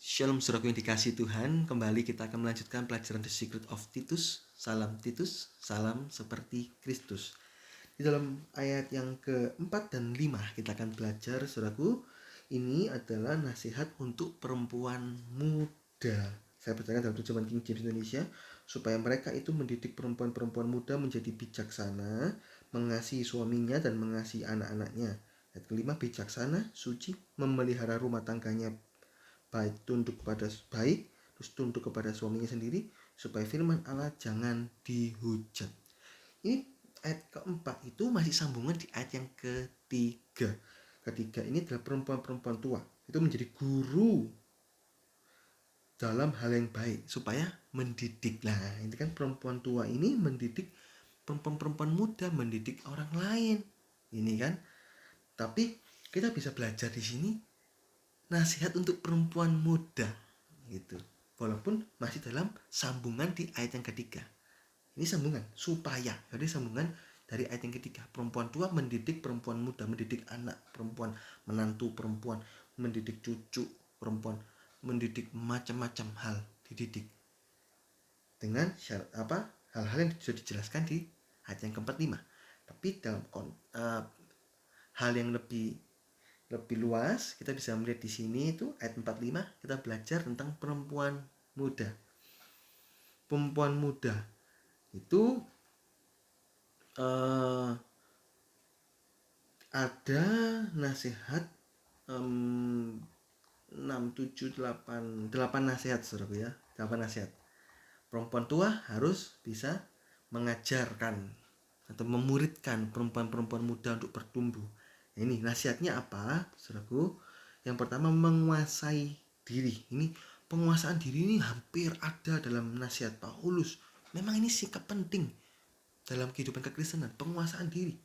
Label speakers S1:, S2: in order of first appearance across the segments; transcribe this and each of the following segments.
S1: Shalom saudaraku yang dikasih Tuhan. Kembali kita akan melanjutkan pelajaran The Secret of Titus. Titus, salam seperti Kristus. Di dalam ayat yang keempat dan 5 kita akan belajar, saudaraku. Ini adalah nasihat untuk perempuan muda. Saya bacakan dalam terjemahan King James Indonesia. Supaya mereka itu mendidik perempuan-perempuan muda menjadi bijaksana, mengasihi suaminya dan mengasihi anak-anaknya. Ayat kelima, bijaksana, suci, memelihara rumah tangganya baik, tunduk kepada suaminya sendiri, supaya firman Allah jangan dihujat. Ini ayat keempat itu masih sambungan di ayat yang ketiga. Ketiga ini adalah perempuan-perempuan tua itu menjadi guru dalam hal yang baik supaya mendidik. Nah, ini kan perempuan tua ini mendidik perempuan-perempuan muda, mendidik orang lain. Ini kan. Tapi kita bisa belajar di sini nasihat untuk perempuan muda gitu, walaupun masih dalam sambungan di ayat yang ketiga. Ini sambungan supaya, jadi sambungan dari ayat yang ketiga. Perempuan tua mendidik perempuan muda, mendidik anak perempuan, menantu perempuan, mendidik cucu perempuan, mendidik macam-macam hal dididik dengan syarat apa, hal-hal yang sudah dijelaskan di ayat yang keempat lima. Tapi dalam hal yang lebih luas kita bisa melihat di sini itu ayat 45 kita belajar tentang perempuan muda. Perempuan muda itu ada nasihat 6, 7, 8 nasihat, saudara ya. 8 nasihat. Perempuan tua harus bisa mengajarkan atau memuridkan perempuan-perempuan muda untuk bertumbuh. Ini nasihatnya apa, saudaraku? Yang pertama, menguasai diri. Ini penguasaan diri ini hampir ada dalam nasihat Paulus. Memang ini sikap penting dalam kehidupan kekristenan, penguasaan diri.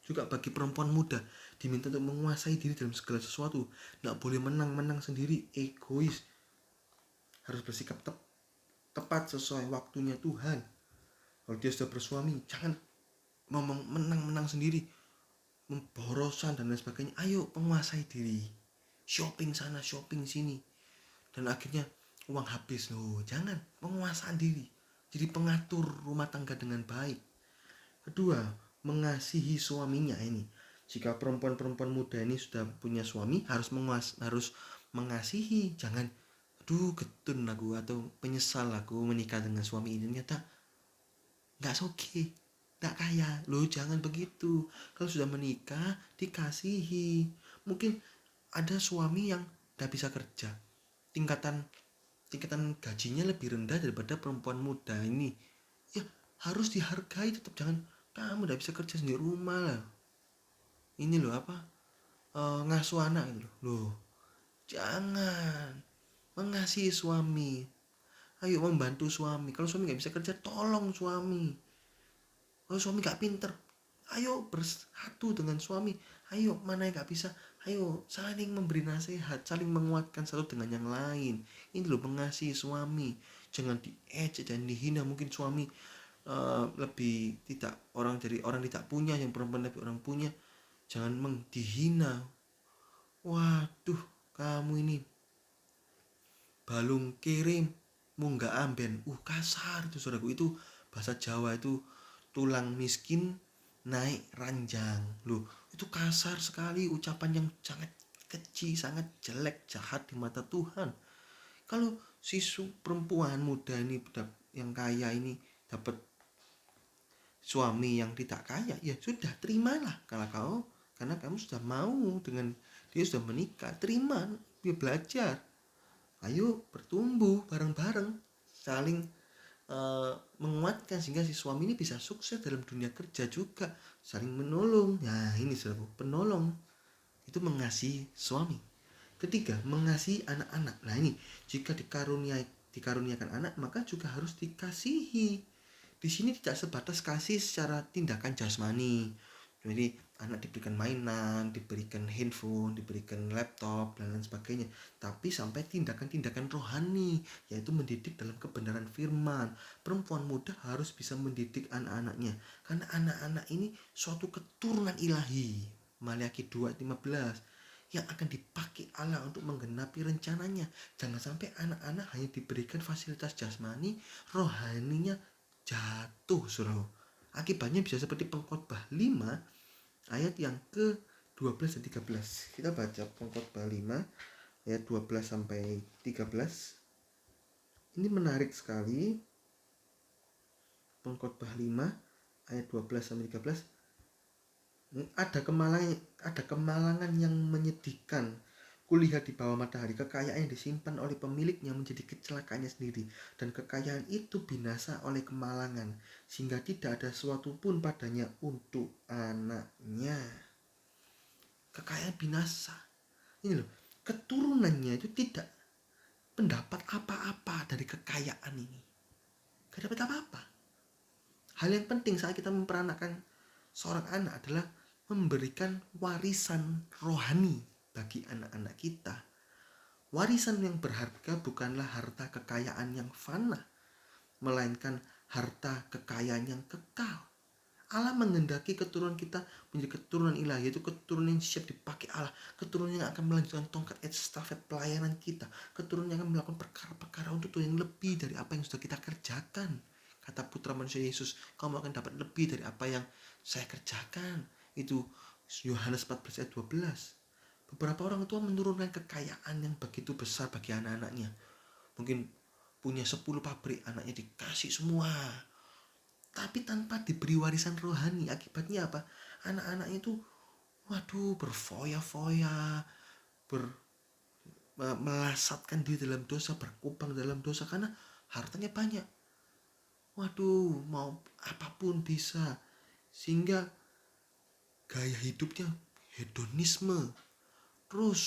S1: Juga bagi perempuan muda diminta untuk menguasai diri dalam segala sesuatu. Nggak boleh menang-menang sendiri, egois. Harus bersikap tepat sesuai waktunya Tuhan. Kalau dia sudah bersuami, jangan ngomong menang-menang sendiri, memborosan dan lain sebagainya. Ayo penguasai diri, shopping sana shopping sini, dan akhirnya uang habis. Loh, jangan. Penguasaan diri, jadi pengatur rumah tangga dengan baik. Kedua, mengasihi suaminya. Ini jika perempuan-perempuan muda ini sudah punya suami, harus mengasihi. Jangan aduh getun aku atau penyesal aku menikah dengan suami ini, ternyata nggak soge, nggak kaya. Loh, jangan begitu. Kalau sudah menikah, dikasihi. Mungkin ada suami yang nggak bisa kerja, tingkatan gajinya lebih rendah daripada perempuan muda ini, ya harus dihargai tetap. Jangan kamu nggak bisa kerja sendiri rumah lah, ini loh apa, ngasuh anak ini loh. Jangan. Mengasihi suami, ayo membantu suami. Kalau suami nggak bisa kerja, tolong suami. Kalau suami gak pinter, ayo bersatu dengan suami. Ayo, mana yang gak bisa, ayo saling memberi nasihat, saling menguatkan satu dengan yang lain. Ini loh mengasihi suami. Jangan diejek dan dihina. Mungkin suami lebih tidak, orang tidak punya, yang perempuan lebih orang punya. Jangan dihina. Waduh, kamu ini balung kirim munggah amben. Kasar itu, saudaraku. Itu bahasa Jawa itu tulang miskin naik ranjang. Loh, itu kasar sekali, ucapan yang sangat keji, sangat jelek, jahat di mata Tuhan. Kalau perempuan muda ini yang kaya ini dapat suami yang tidak kaya, ya sudah, terimalah. Karena kamu sudah mau dengan dia, sudah menikah, terima, dia belajar. Ayo bertumbuh bareng-bareng, saling menguatkan sehingga si suami ini bisa sukses dalam dunia kerja juga, saling menolong. Nah, ini saudara, penolong itu mengasihi suami. Ketiga, mengasihi anak-anak. Nah, ini jika dikaruniakan anak, maka juga harus dikasihi. Di sini tidak sebatas kasih secara tindakan jasmani. Jadi anak diberikan mainan, diberikan handphone, diberikan laptop dan lain sebagainya, tapi sampai tindakan-tindakan rohani, yaitu mendidik dalam kebenaran firman. Perempuan muda harus bisa mendidik anak-anaknya, karena anak-anak ini suatu keturunan ilahi. Maliaki 2:15. yang akan dipakai Allah untuk menggenapi rencananya. Jangan sampai anak-anak hanya diberikan fasilitas jasmani, rohaninya jatuh, saudara. Akibatnya bisa seperti Pengkhotbah 5 ayat yang ke-12 dan 13. Kita baca Pengkhotbah 5 ayat 12 sampai 13. Ini menarik sekali. Pengkhotbah 5 ayat 12 sampai 13. Ada kemalangan yang menyedihkan. Kulihat di bawah matahari kekayaan yang disimpan oleh pemiliknya menjadi kecelakaannya sendiri, dan kekayaan itu binasa oleh kemalangan, sehingga tidak ada sesuatu pun padanya untuk anaknya. Kekayaan binasa. Ini loh, keturunannya itu tidak mendapat apa-apa dari kekayaan ini. Gak dapat apa-apa. Hal yang penting saat kita memperanakan seorang anak adalah memberikan warisan rohani bagi anak-anak kita. Warisan yang berharga bukanlah harta kekayaan yang fana, melainkan harta kekayaan yang kekal. Allah menghendaki keturunan kita menjadi keturunan ilahi, yaitu keturunan yang siap dipakai Allah, keturunan yang akan melanjutkan tongkat estafet pelayanan kita, keturunan yang akan melakukan perkara-perkara untuk Tuhan yang lebih dari apa yang sudah kita kerjakan. Kata putra manusia Yesus, kamu akan dapat lebih dari apa yang saya kerjakan. Itu Yohanes 14 ayat 12. Beberapa orang tua menurunkan kekayaan yang begitu besar bagi anak-anaknya. Mungkin punya 10 pabrik, anaknya dikasih semua, tapi tanpa diberi warisan rohani. Akibatnya apa? Anak-anaknya itu berfoya-foya, melasatkan diri dalam dosa, berkubang dalam dosa karena hartanya banyak. Mau apapun bisa, sehingga gaya hidupnya hedonisme, terus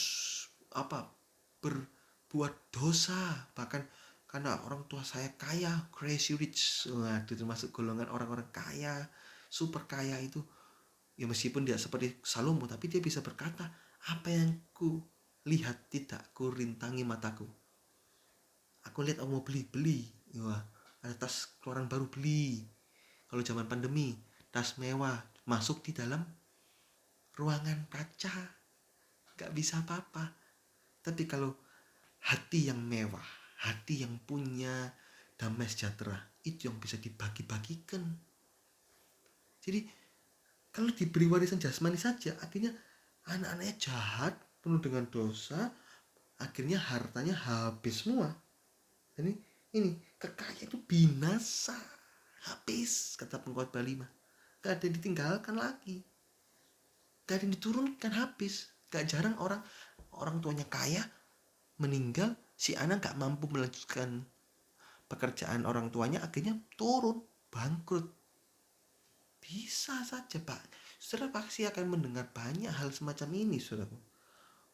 S1: berbuat dosa, bahkan karena orang tua saya kaya, crazy rich. Termasuk golongan orang-orang kaya, super kaya itu. Ya meskipun dia seperti Salomo, tapi dia bisa berkata, apa yang ku lihat tidak ku rintangi mataku. Aku lihat mau beli. Ada tas keluaran baru, beli. Kalau zaman pandemi, tas mewah, masuk di dalam ruangan kaca, gak bisa apa-apa. Tapi kalau hati yang mewah, hati yang punya damai sejahtera, itu yang bisa dibagi-bagikan. Jadi kalau diberi warisan jasmani saja, akhirnya anak-anaknya jahat, penuh dengan dosa, akhirnya hartanya habis semua. Jadi ini kekayaan itu binasa, habis, kata Pengkhotbah 5. Gak ada yang ditinggalkan lagi, gak ada yang diturunkan, habis. Gak jarang orang tuanya kaya, meninggal, si anak gak mampu melanjutkan pekerjaan orang tuanya, akhirnya turun, bangkrut. Bisa saja Pak. Saudara pasti akan mendengar banyak hal semacam ini, saudara.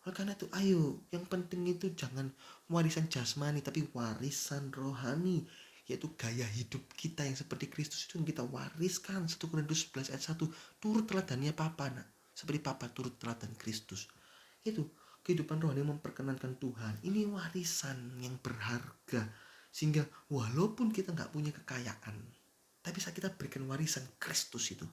S1: Oleh karena itu, ayo, yang penting itu jangan warisan jasmani, tapi warisan rohani, yaitu gaya hidup kita yang seperti Kristus itu yang kita wariskan. 1 Korintus 11 ayat 1, turut teladannya Papa, nak, seperti Papa turut teladan Kristus. Itu kehidupan rohani memperkenankan Tuhan. Ini warisan yang berharga, sehingga walaupun kita gak punya kekayaan, tapi saat kita berikan warisan Kristus itu,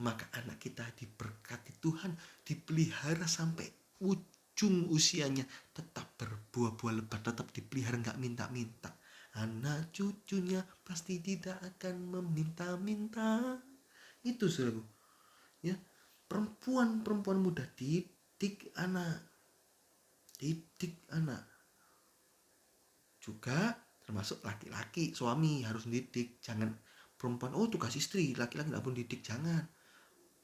S1: maka anak kita diberkati Tuhan, dipelihara sampai ujung usianya, tetap berbuah-buah lebat, tetap dipelihara, gak minta-minta. Anak cucunya pasti tidak akan meminta-minta. Itu saudaraku, ya. Perempuan muda, didik anak juga, termasuk laki-laki, suami harus didik. Jangan perempuan tugas istri, laki-laki gak pun didik, jangan.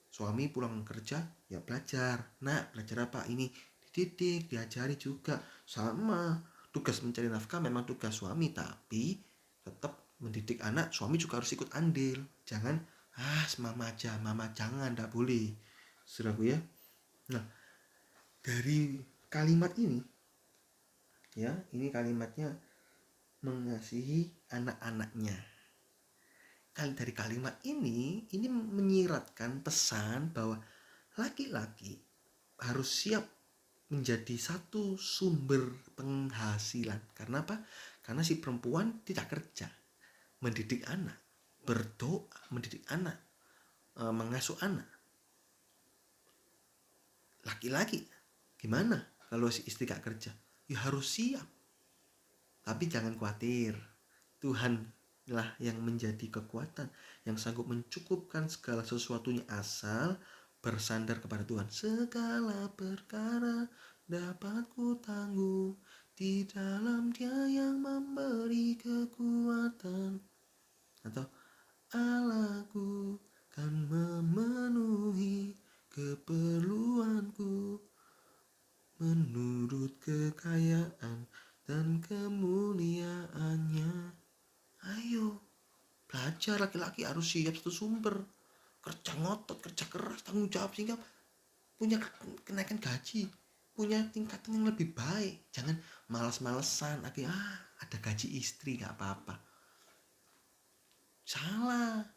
S1: Suami pulang kerja, ya belajar. Nak, belajar apa? Ini dididik, diajari juga. Sama, tugas mencari nafkah memang tugas suami, tapi tetap mendidik anak, suami juga harus ikut andil. Jangan, mama aja, mama jangan, gak boleh. Saudaraku ya. Nah, dari kalimat ini, ya, ini kalimatnya mengasihi anak-anaknya. Dari kalimat ini menyiratkan pesan bahwa laki-laki harus siap menjadi satu sumber penghasilan. Karena apa? Karena si perempuan tidak kerja, mendidik anak, berdoa, mendidik anak, mengasuh anak. Laki-laki Gimana kalau si istri gak kerja? Ya harus siap. Tapi jangan khawatir, Tuhan lah yang menjadi kekuatan, yang sanggup mencukupkan segala sesuatunya asal bersandar kepada Tuhan. Segala perkara dapat ku tanggung di dalam Dia yang memberi kekuatan. Atau Allahku kan memenuhi keperluanku menurut kekayaan dan kemuliaannya. Ayo, belajar, laki-laki harus siap satu sumber. Kerja ngotot, kerja keras, tanggung jawab sehingga punya kenaikan gaji, punya tingkatan yang lebih baik. Jangan malas-malesan, ada gaji istri gak apa-apa. Salah.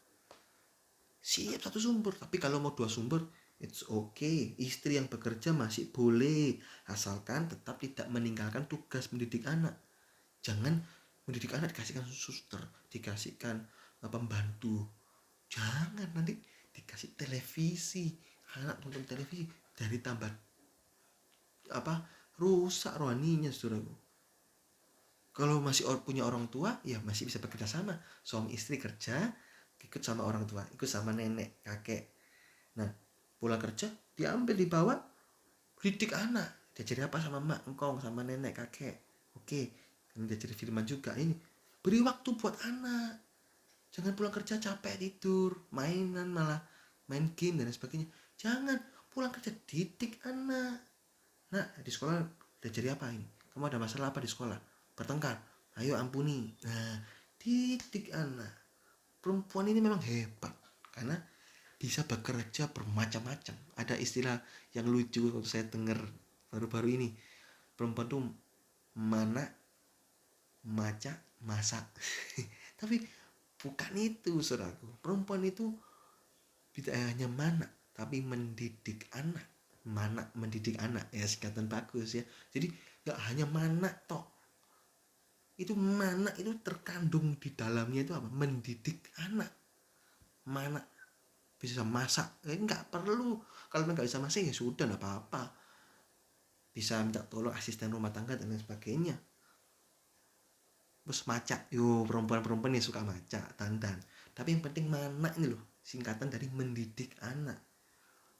S1: Siap satu sumber, tapi kalau mau 2 sumber, it's okay. Istri yang bekerja masih boleh, asalkan tetap tidak meninggalkan tugas mendidik anak. Jangan mendidik anak dikasihkan suster, dikasihkan pembantu. Jangan, nanti dikasih televisi, anak nonton televisi, dari tambah rusak rohaninya, saudaraku. Kalau masih punya orang tua, ya masih bisa bekerja sama. Suami istri kerja, ikut sama orang tua, ikut sama nenek, kakek. Nah, pulang kerja, diambil, dibawa, didik anak. Diajari apa sama mak, engkong, sama nenek, kakek. Oke, ini diajari firman juga ini. Beri waktu buat anak. Jangan pulang kerja capek tidur, mainan malah main game dan sebagainya. Jangan, pulang kerja didik anak. Nah, di sekolah diajari apa ini? Kamu ada masalah apa di sekolah? Bertengkar, ayo ampuni. Nah, didik anak. Perempuan ini memang hebat karena bisa bekerja bermacam-macam. Ada istilah yang lucu waktu saya dengar baru-baru ini. Perempuan tuh mana, maca, masak. Tapi bukan itu, saudaraku. Perempuan itu tidak hanya mana, tapi mendidik anak. Mana mendidik anak, ya singkatan bagus ya. Jadi gak hanya mana toh. Itu mana itu terkandung di dalamnya itu apa? Mendidik anak. Mana bisa masak, nggak perlu. Kalau nggak bisa masak ya sudah, nggak apa-apa. Bisa minta tolong asisten rumah tangga dan lain sebagainya. Terus maca, perempuan-perempuan yang suka maca, dandan. Tapi yang penting mana ini loh, singkatan dari mendidik anak.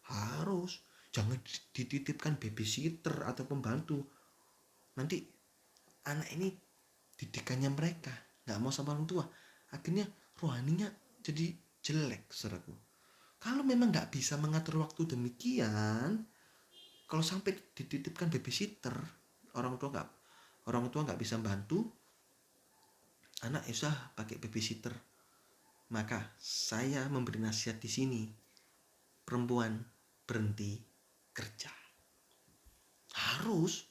S1: Harus, jangan dititipkan babysitter atau pembantu. Nanti anak ini didikannya mereka nggak mau sama orang tua, akhirnya rohaninya jadi jelek, saudaraku. Kalau memang nggak bisa mengatur waktu demikian, kalau sampai dititipkan babysitter, orang tua nggak bisa bantu, anak usah pakai babysitter. Maka saya memberi nasihat di sini, perempuan berhenti kerja. Harus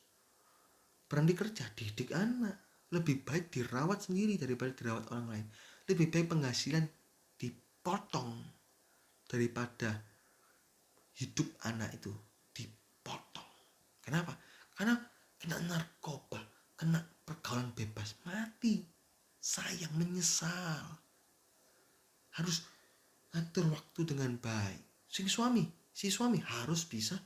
S1: berhenti kerja, didik anak. Lebih baik dirawat sendiri daripada dirawat orang lain. Lebih baik penghasilan dipotong daripada hidup anak itu dipotong. Kenapa? Karena kena narkoba, kena pergaulan bebas, mati. Sayang, menyesal. Harus atur waktu dengan baik. Si suami harus bisa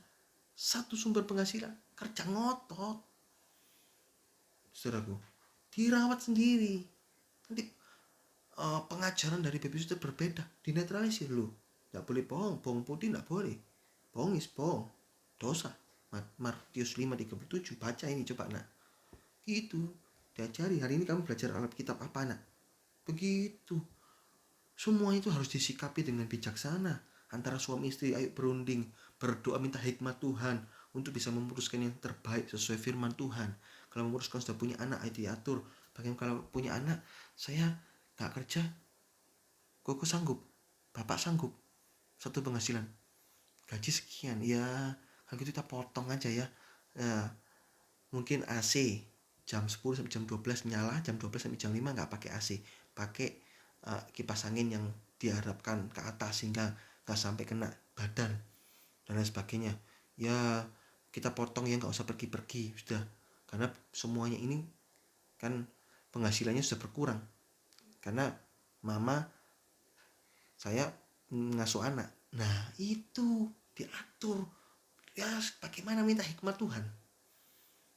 S1: satu sumber penghasilan, kerja ngotot. Saudaraku, dirawat sendiri. Nanti pengajaran dari babysitter berbeda, dinetralisir loh. Nggak boleh bohong putih nggak boleh. Bohong is bohong, dosa. Matius 5:37, baca ini coba nak. Gitu, diajari. Hari ini kamu belajar Alkitab apa nak? Begitu. Semua itu harus disikapi dengan bijaksana. Antara suami istri, ayo berunding, berdoa minta hikmat Tuhan untuk bisa memutuskan yang terbaik sesuai firman Tuhan. Kalau memutuskan sudah punya anak, ayo diatur. Bagaimana kalau punya anak, saya gak kerja, koko sanggup, bapak sanggup, satu penghasilan, gaji sekian, ya kalau gitu kita potong aja ya. Mungkin AC jam 10 sampai jam 12 nyala, jam 12 sampai jam 5 gak pakai AC, pakai kipas angin yang diharapkan ke atas sehingga gak sampai kena badan dan lain sebagainya. Ya kita potong ya, gak usah pergi-pergi sudah, karena semuanya ini kan penghasilannya sudah berkurang karena mama saya ngasuh anak. Nah itu diatur, Ya, bagaimana minta hikmat Tuhan?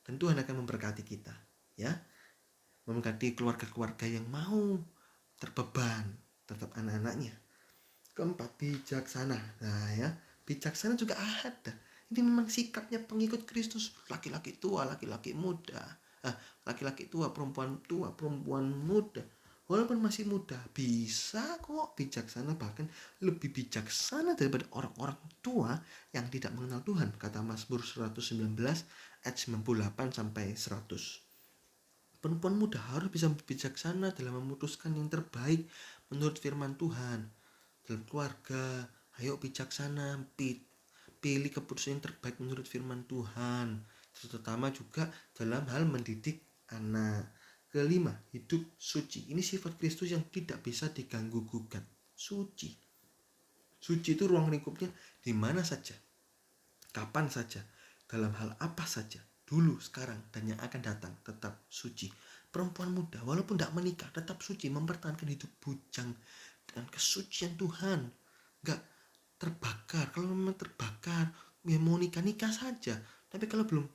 S1: Dan Tuhan akan memberkati kita, ya. Memberkati keluarga-keluarga yang mau terbeban terhadap anak-anaknya. Keempat, bijaksana. Nah ya, bijaksana juga ada. Ini memang sikapnya pengikut Kristus. Laki-laki tua, laki-laki muda. Laki-laki tua, perempuan muda. Walaupun masih muda, bisa kok bijaksana, bahkan lebih bijaksana daripada orang-orang tua yang tidak mengenal Tuhan. Kata Mazmur 119 ayat 98 sampai 100. Perempuan muda harus bisa bijaksana dalam memutuskan yang terbaik menurut firman Tuhan. Dalam keluarga, ayo bijaksana, pilih keputusan yang terbaik menurut firman Tuhan, terutama juga dalam hal mendidik anak. Kelima, hidup suci. Ini sifat Kristus yang tidak bisa diganggu gugat. Suci itu ruang lingkupnya di mana saja, kapan saja, dalam hal apa saja, dulu, sekarang, dan yang akan datang, tetap suci. Perempuan muda walaupun tidak menikah tetap suci, mempertahankan hidup bujang dan kesucian Tuhan, nggak terbakar. Kalau memang terbakar, ya mau nikah saja. Tapi kalau belum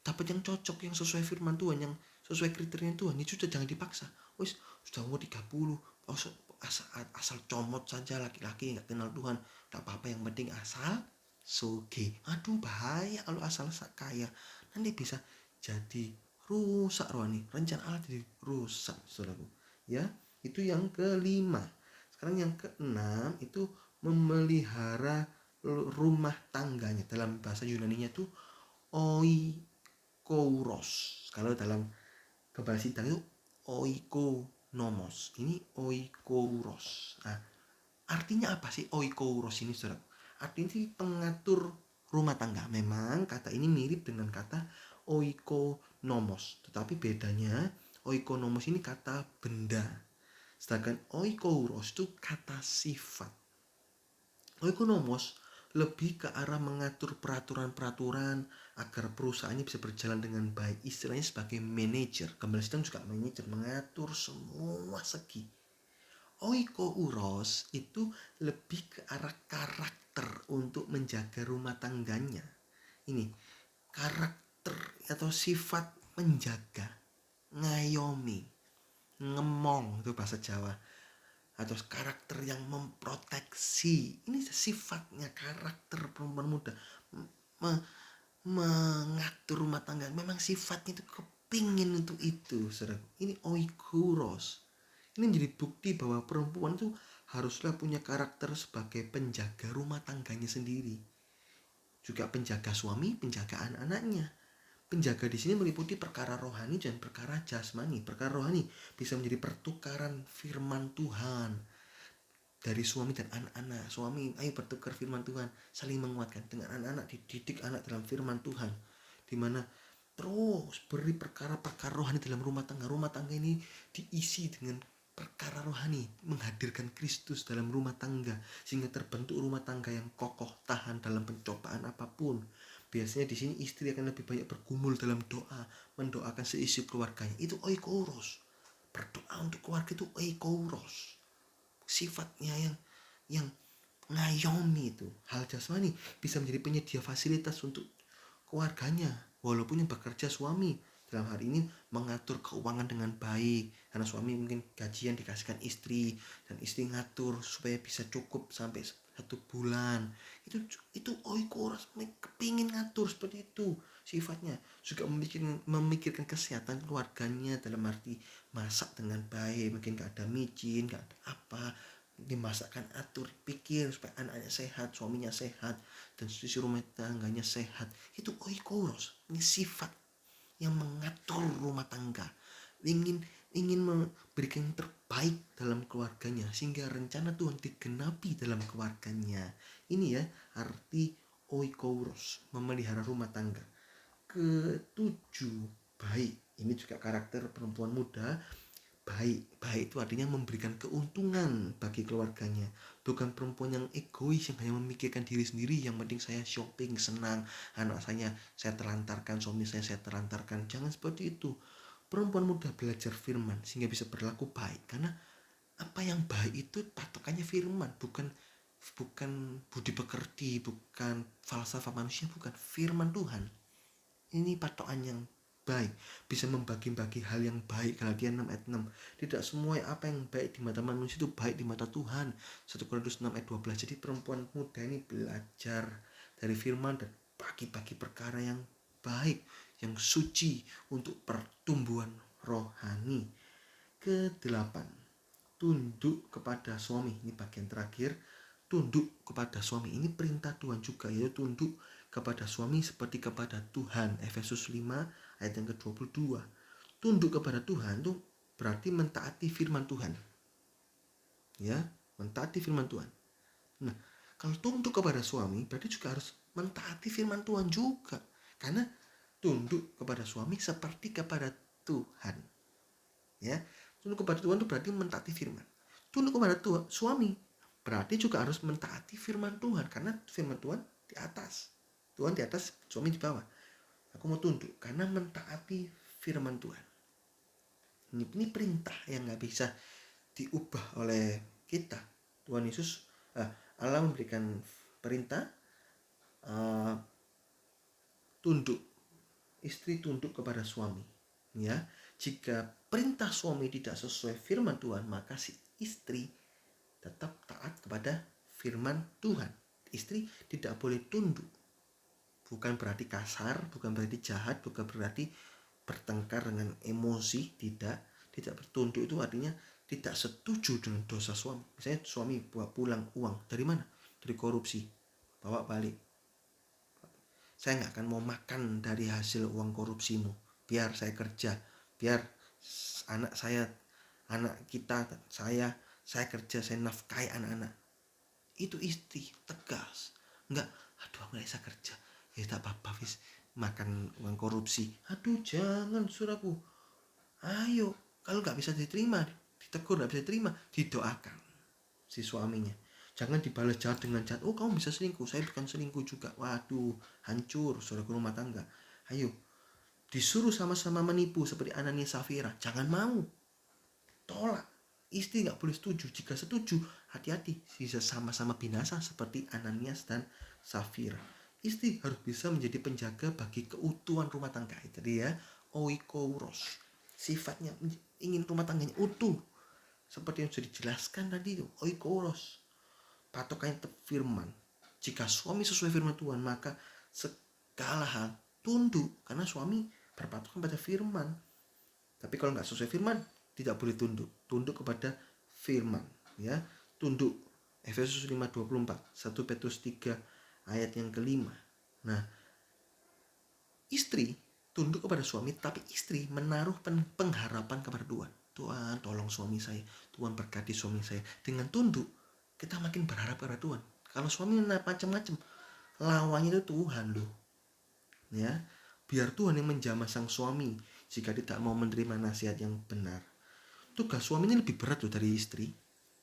S1: dapat yang cocok, yang sesuai firman Tuhan, yang sesuai kriteria Tuhan, itu sudah jangan dipaksa. Wis sudah umur 30, asal comot saja, laki-laki nggak kenal Tuhan, nggak apa-apa, yang penting asal soge. Aduh, bahaya kalau asal kaya, nanti bisa jadi rusak rohani, rencana Allah jadi rusak, saudaraku. Ya, itu yang kelima. Sekarang yang keenam itu memelihara rumah tangganya. Dalam bahasa Yunaninya itu oikouros. Kalau dalam bahasa Italia itu oikonomos. Ini oikouros. Nah, artinya apa sih oikouros ini, saudara? Artinya sih pengatur rumah tangga. Memang kata ini mirip dengan kata oikonomos, tetapi bedanya oikonomos ini kata benda, sedangkan oikouros itu kata sifat. Oikonomos lebih ke arah mengatur peraturan-peraturan agar perusahaannya bisa berjalan dengan baik. Istilahnya sebagai manajer. Kembali sedang juga manajer, mengatur semua segi. Oikouros itu lebih ke arah karakter untuk menjaga rumah tangganya. Ini karakter atau sifat menjaga, ngayomi, ngemong, itu bahasa Jawa, atau karakter yang memproteksi. Ini sifatnya, karakter perempuan muda mengatur rumah tangga. Memang sifatnya itu kepingin untuk itu, saudara. Ini oikouros. Ini menjadi bukti bahwa perempuan itu haruslah punya karakter sebagai penjaga rumah tangganya sendiri, juga penjaga suami, penjaga anak-anaknya. Penjaga di sini meliputi perkara rohani dan perkara jasmani. Perkara rohani bisa menjadi pertukaran firman Tuhan dari suami dan anak-anak. Suami, ayo bertukar firman Tuhan, saling menguatkan. Dengan anak-anak, dididik anak dalam firman Tuhan, dimana terus beri perkara-perkara rohani dalam rumah tangga. Rumah tangga ini diisi dengan perkara rohani, menghadirkan Kristus dalam rumah tangga, sehingga terbentuk rumah tangga yang kokoh, tahan dalam pencobaan apapun. Biasanya di sini istri akan lebih banyak bergumul dalam doa, mendoakan seisi keluarganya. Itu oikouros. Berdoa untuk keluarga itu oikouros. Sifatnya yang ngayomi itu. Hal jasmani bisa menjadi penyedia fasilitas untuk keluarganya, walaupun yang bekerja suami. Dalam hal ini mengatur keuangan dengan baik, karena suami mungkin gajian dikasihkan istri, dan istri ngatur supaya bisa cukup sampai 1 bulan. Itu oikouros, kepingin ngatur seperti itu sifatnya. Juga memikirkan kesehatan keluarganya, dalam arti masak dengan baik, mungkin gak ada micin, gak ada apa, dimasakkan, atur, pikir supaya anaknya sehat, suaminya sehat, dan sisi rumah tangganya sehat. Itu oikouros. Ini sifat yang mengatur rumah tangga, ingin memberikan yang terbaik dalam keluarganya, sehingga rencana Tuhan digenapi dalam keluarganya. Ini ya arti oikouros, memelihara rumah tangga. Ketujuh, baik. Ini juga karakter perempuan muda. Baik itu artinya memberikan keuntungan bagi keluarganya. Bukan perempuan yang egois, yang hanya memikirkan diri sendiri, yang penting saya shopping, senang, anak saya telantarkan, suami saya telantarkan. Jangan seperti itu. Perempuan muda belajar firman sehingga bisa berlaku baik, karena apa yang baik itu patokannya firman, bukan bukan budi pekerti, bukan falsafah manusia, bukan firman Tuhan. Ini patokan yang baik, bisa membagi-bagi hal yang baik. Galatia 6 ayat 6. Tidak semua apa yang baik di mata manusia itu baik di mata Tuhan. 1 Korintus 6 ayat 12. Jadi perempuan muda ini belajar dari firman dan bagi-bagi perkara yang baik, yang suci untuk pertumbuhan rohani. Kedelapan, tunduk kepada suami. Ini bagian terakhir, tunduk kepada suami. Ini perintah Tuhan juga, yaitu tunduk kepada suami seperti kepada Tuhan. Efesus 5 ayat yang ke-22. Tunduk kepada Tuhan itu berarti mentaati firman Tuhan. Ya, mentaati firman Tuhan. Nah, kalau tunduk kepada suami berarti juga harus mentaati firman Tuhan juga. Karena tunduk kepada suami seperti kepada Tuhan. Ya, tunduk kepada Tuhan itu berarti mentaati firman. Tunduk kepada Tuhan, suami berarti juga harus mentaati firman Tuhan, karena firman Tuhan di atas. Tuhan di atas, suami di bawah. Aku mau tunduk karena mentaati firman Tuhan. Ini perintah yang gak bisa diubah oleh kita. Tuhan Yesus, Allah memberikan perintah tunduk. Istri tunduk kepada suami. Ya, jika perintah suami tidak sesuai firman Tuhan, maka si istri tetap taat kepada firman Tuhan. Istri tidak boleh tunduk. Bukan berarti kasar, bukan berarti jahat, bukan berarti bertengkar dengan emosi, tidak bertunduk itu artinya tidak setuju dengan dosa suami. Misalnya suami bawa pulang uang dari mana? Dari korupsi, bawa balik. Saya nggak akan mau makan dari hasil uang korupsimu. Biar saya kerja, biar anak kita, saya kerja, saya nafkahi anak-anak. Itu istri tegas. Enggak, aduh aku nggak bisa kerja. Ya tak apa-apa, wis makan uang korupsi. Aduh jangan, suraku. Ayo, kalau nggak bisa diterima, ditegur nggak bisa diterima, didoakan si suaminya. Jangan dibalas jahat dengan jahat. Oh kamu bisa selingkuh, saya bukan selingkuh juga. Waduh, hancur saudara rumah tangga. Ayo, disuruh sama-sama menipu seperti Ananias Safira, jangan mau. Tolak. Istri nggak boleh setuju. Jika setuju, hati-hati, bisa sama-sama binasa seperti Ananias dan Safira. Istri harus bisa menjadi penjaga bagi keutuhan rumah tangga. Itu dia, oikouros. Sifatnya ingin rumah tangganya utuh. Seperti yang sudah dijelaskan tadi itu, oikouros. Patokannya tetap firman. Jika suami sesuai firman Tuhan, maka segala hal tunduk, karena suami berpatokan pada firman. Tapi kalau nggak sesuai firman, tidak boleh tunduk kepada firman, ya. Tunduk. Efesus 5:24, 1 Petrus 3 ayat yang kelima. Nah, istri tunduk kepada suami, tapi istri menaruh pengharapan kepada Tuhan. Tuhan tolong suami saya, Tuhan berkati suami saya. Dengan tunduk, kita makin berharap kepada Tuhan. Kalau suami macam-macam, lawannya itu Tuhan loh. Ya, biar Tuhan yang menjamah sang suami jika tidak mau menerima nasihat yang benar. Tugas suami ini lebih berat loh dari istri.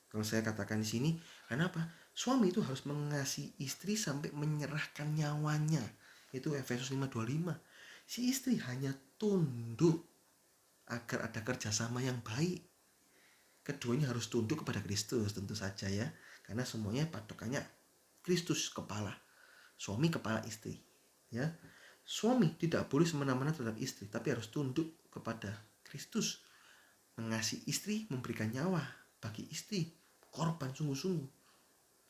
S1: Kalau saya katakan di sini, kenapa? Suami itu harus mengasihi istri sampai menyerahkan nyawanya. Itu Efesus 5:25. Si istri hanya tunduk agar ada kerjasama yang baik. Keduanya harus tunduk kepada Kristus tentu saja ya, karena semuanya patokannya Kristus kepala, suami kepala istri. Ya, suami tidak boleh semena-mena terhadap istri, tapi harus tunduk kepada Kristus, mengasihi istri, memberikan nyawa bagi istri, korban sungguh-sungguh.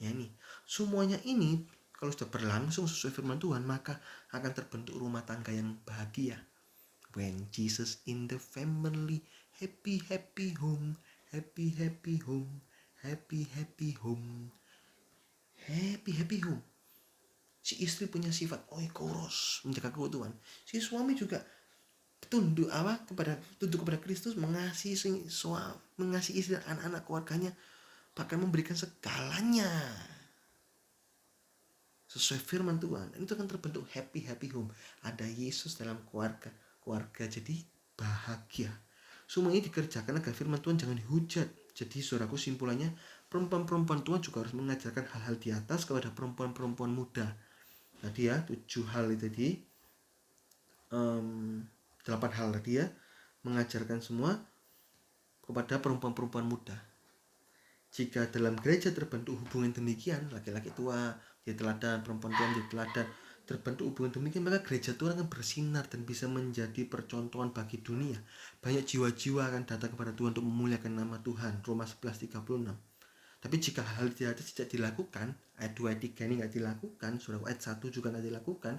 S1: Ya ini, semuanya ini kalau sudah berlangsung sesuai firman Tuhan, maka akan terbentuk rumah tangga yang bahagia. When Jesus in the family, happy happy home, happy happy home, happy happy home, happy happy home. Si istri punya sifat oikouros, menjaga keutuhan. Si suami juga tunduk kepada Kristus, mengasihi istri dan anak-anak keluarganya, bahkan memberikan segalanya sesuai firman Tuhan. Itu akan terbentuk happy happy home. Ada Yesus dalam keluarga jadi bahagia. Semua ini dikerjakan agar firman Tuhan jangan dihujat. Jadi saudaraku, simpulannya, perempuan-perempuan Tuhan juga harus mengajarkan hal-hal di atas kepada perempuan-perempuan muda. Tadi ya, 7 hal itu tadi, 8 hal tadi ya, mengajarkan semua kepada perempuan-perempuan muda. Jika dalam gereja terbentuk hubungan demikian, laki-laki tua dia teladan, perempuan tua dia teladan, terbentuk hubungan demikian, maka gereja Tuhan akan bersinar dan bisa menjadi percontohan bagi dunia. Banyak jiwa-jiwa akan datang kepada Tuhan untuk memuliakan nama Tuhan. Roma 11:36. Tapi jika hal tidak dilakukan, ayat 2 ayat 3 ini nggak dilakukan, saudara, ayat 1 juga nggak dilakukan,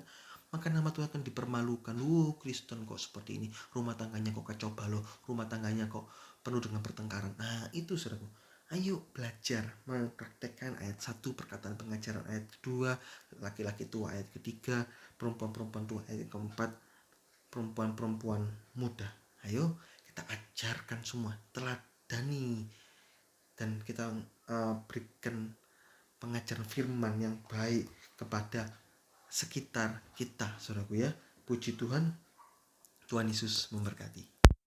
S1: maka nama Tuhan akan dipermalukan. Kristen kok seperti ini, rumah tangganya kok kacau balau, rumah tangganya kok penuh dengan pertengkaran. Nah itu saudara, ayo belajar mempraktekkan ayat 1 perkataan pengajaran, ayat kedua laki-laki tua, ayat ketiga perempuan-perempuan tua, ayat keempat perempuan-perempuan muda. Ayo kita ajarkan semua, teladani, dan kita berikan pengajaran firman yang baik kepada sekitar kita, saudaraku ya. Puji Tuhan, Tuhan Yesus memberkati.